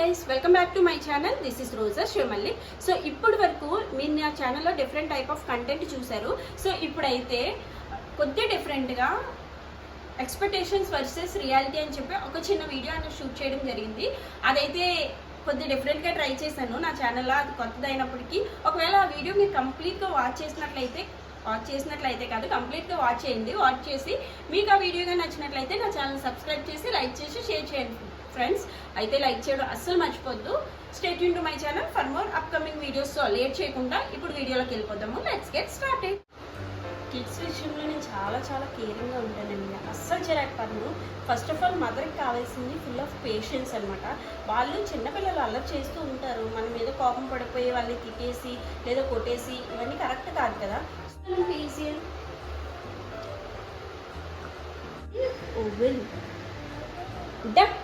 Guys, welcome back to my channel. This is Roja Shivamalli. So ఇప్పటి వరకు మీరు నా ఛానల్లో డిఫరెంట్ టైప్ ఆఫ్ కంటెంట్ చూశారు. సో ఇప్పుడైతే కొద్దిగా డిఫరెంట్గా ఎక్స్పెక్టేషన్స్ వర్సెస్ రియాలిటీ అని చెప్పి ఒక చిన్న వీడియో అనేది షూట్ చేయడం జరిగింది. అదైతే కొద్దిగా డిఫరెంట్గా ట్రై చేశాను నా ఛానల్లో. అది కొత్తది అయినప్పటికీ ఒకవేళ ఆ వీడియో మీరు కంప్లీట్గా వాచ్ చేసినట్లయితే కాదు, కంప్లీట్గా వాచ్ చేయండి. వాచ్ చేసి మీకు ఆ వీడియోగా నచ్చినట్లయితే నా ఛానల్ సబ్స్క్రైబ్ చేసి లైక్ చేసి షేర్ చేయండి ఫ్రెండ్స్. అయితే లైక్ చేయడం అస్సలు మర్చిపోద్దు. Stay tune to my channel for more upcoming videos. So late చేయకుండా ఇప్పుడు వీడియోలోకి వెళ్ళిపోదాము. Let's get started. కిడ్స్ విషయంలో నేను చాలా కేరింగ్గా ఉంటానండి. అస్సలు చిరాకు పడను. ఫస్ట్ ఆఫ్ ఆల్ మదర్కి కావాల్సింది ఫుల్ ఆఫ్ పేషెన్స్ అనమాట. వాళ్ళు చిన్నపిల్లలు అల్లరి చేస్తూ ఉంటారు. మన మీద కోపం పడిపోయి వాళ్ళని తిట్టేసి లేదా కొట్టేసి ఇవన్నీ కరెక్ట్ కాదు కదా. డక్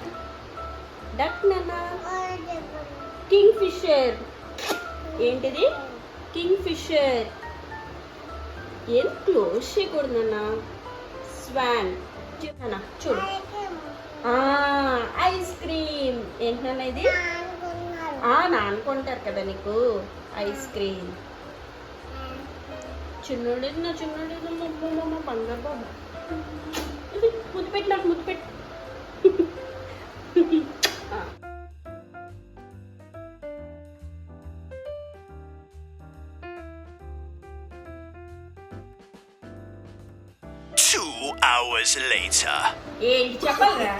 డక్ నాన్న, కింగ్ ఫిషర్. ఏంటిది? Kingfisher. ఏం క్లోజ్ చేయకూడదు నాన్న. స్వాన్ చూడు. Ice cream. ఏంటన్నా ఇది? నానుకుంటారు కదా నీకు ఐస్ క్రీమ్. చిన్నోడు నా చిన్నోడు మా బంగారు బాబు. ముద్దు పెట్టి నాకు ముద్దు పెట్టి. ఏంటి చెప్పాలరా?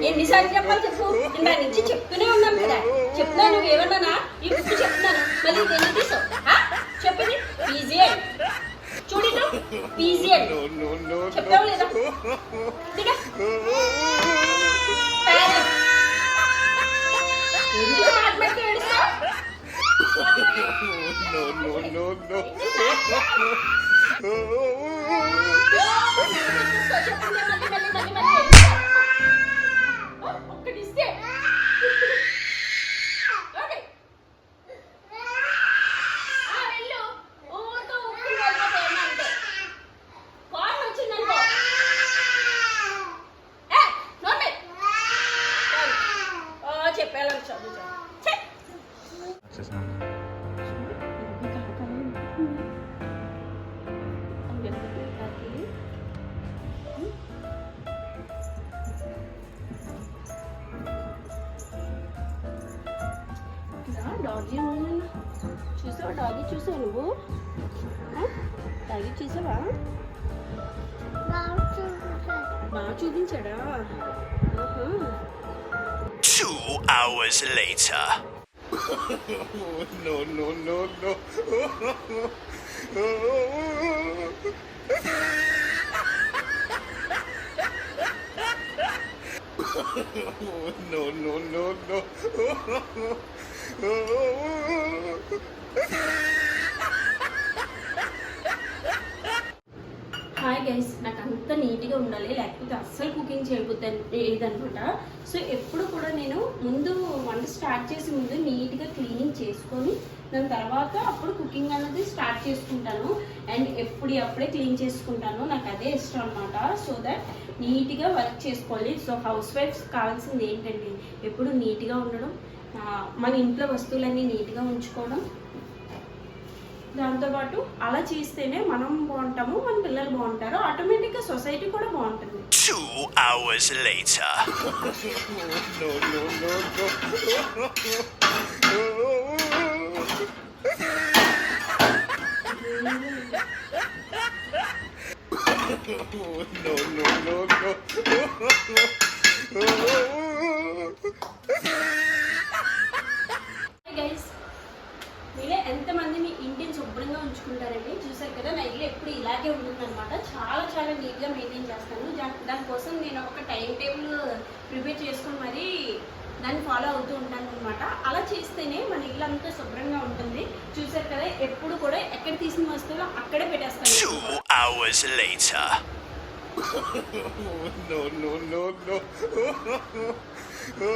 ఎన్నిసార్లు చెప్పాలి చెప్పు. ఇందా నుంచి చెప్తూనే ఉన్నాను కదా. చెప్తున్నా నువ్వు ఏమన్నానా? ఈ బుక్ చెప్తున్నాను మళ్ళీ ఎందుకు తీసావు? చెప్పింది పీజిఎల్. చూడు పీజిఎల్ చెప్తావు లేదా? ఎందుకు మాట్లాడితే ఏడుస్తావు? ఒక్కటిస్తే చెప్పేలా చదువు. డాగీ చూసావా? డాగీ చూసావు నువ్వు? డాగీ చూసావా? బాగా చూపించాడా? 2 hours later. No. Hi guys, నాకు అంత నీట్గా ఉండాలి, లేకపోతే అస్సలు కుకింగ్ చేయదనమాట. సో ఎప్పుడు కూడా నేను ముందు వంట స్టార్ట్ చేసే ముందు నీట్గా క్లీనింగ్ చేసుకొని దాని తర్వాత అప్పుడు కుకింగ్ అనేది స్టార్ట్ చేసుకుంటాను. అండ్ అప్పుడే క్లీన్ చేసుకుంటాను. నాకు అదే ఇష్టం అనమాట. సో దట్ నీట్గా వర్క్ చేసుకోవాలి. సో హౌస్ వైఫ్స్ కావాల్సింది ఏంటండి, ఎప్పుడు నీట్గా ఉండడం, మన ఇంట్లో వస్తువులన్నీ నీట్గా ఉంచుకోవడం. దాంతోపాటు అలా చేస్తేనే మనం బాగుంటాము, మన పిల్లలు బాగుంటారు, ఆటోమేటిక్గా సొసైటీ కూడా బాగుంటుంది. 2 hours later. మీరే ఎంతమంది మీ ఇంటిని శుభ్రంగా ఉంచుకుంటారండి? చూసారు కదా, నా ఇల్లు ఎప్పుడు ఇలాగే ఉంటుందన్నమాట. చాలా నీట్గా మెయింటైన్ చేస్తాను. దానికోసం నేను ఒక టైం టేబుల్ ప్రిపేర్ చేసుకుని మరి దాన్ని ఫాలో అవుతూ ఉంటాను అనమాట. అలా చేస్తేనే మన ఇల్లు అంతా శుభ్రంగా ఉంటుంది. చూసారు కదా, ఎప్పుడు కూడా ఎక్కడ తీసిన వస్తువులు అక్కడే పెట్టేస్తాను. 2 hours later. No.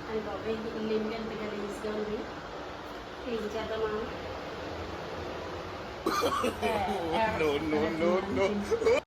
అది బాబాయ్, ఇల్లు ఏంటి అంత గలీజ్గా ఉంది, క్లీన్ చేద్దామా? No.